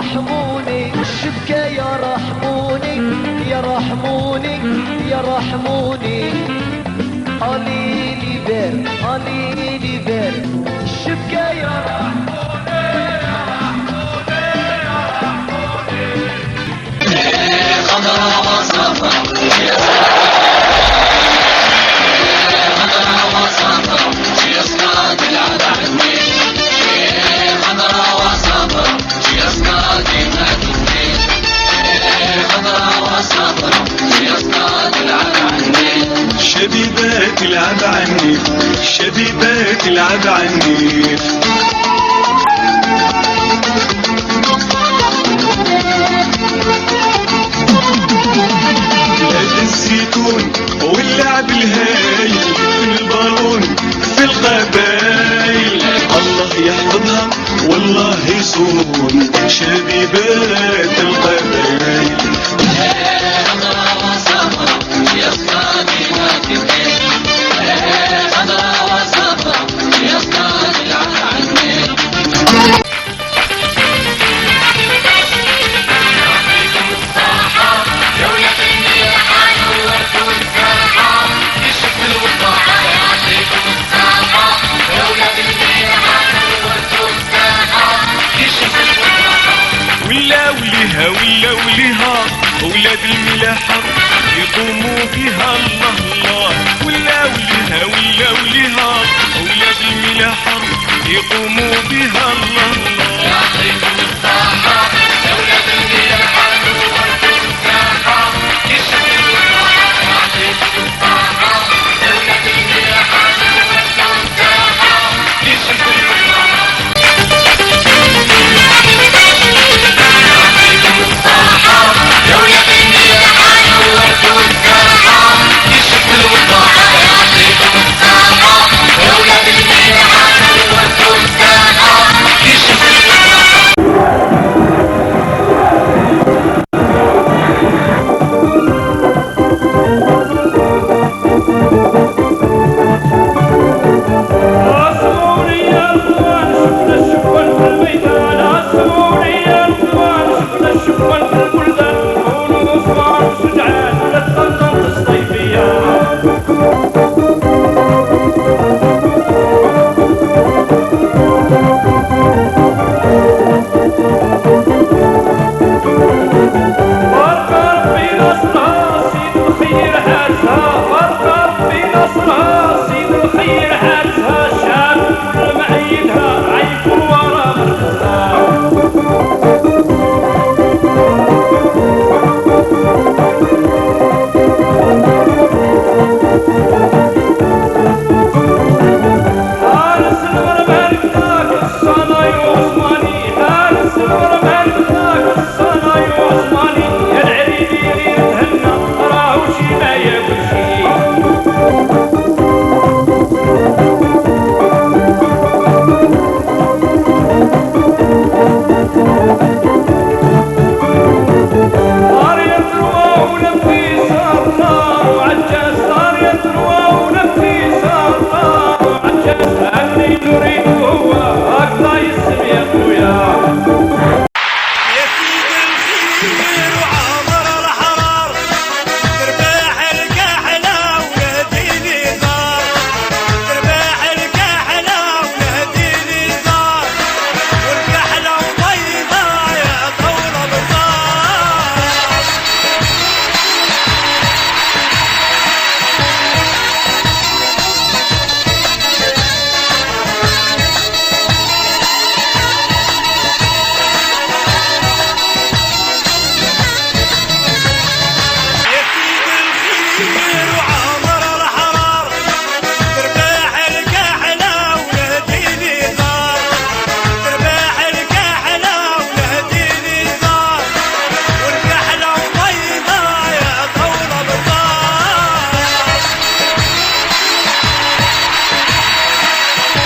رحموني الشبكة يا رحموني يا رحموني يا رحموني عليلي بير عليلي بير الشبكة يا رحموني يا رحموني يا رحموني خضرا وصفرا خضرا وصفرا يسقط العدعني خضرا وصفرا يسقط المدني خضرا وصفرا يسقط العدعني شبيبات العب عني شبيبات العب عني هذا الزيتون واللعب الهايل في البالون في القبايل الله يحفظها والله يصون شبيبات القبايل خضرا وصفرا يسقط المدني خضرا وصفرا يسقط العدعني ولا وليها ولاد الملاحة يقوموا بها الله الله ولا وليها ولاد الملاحة يقوموا بها الله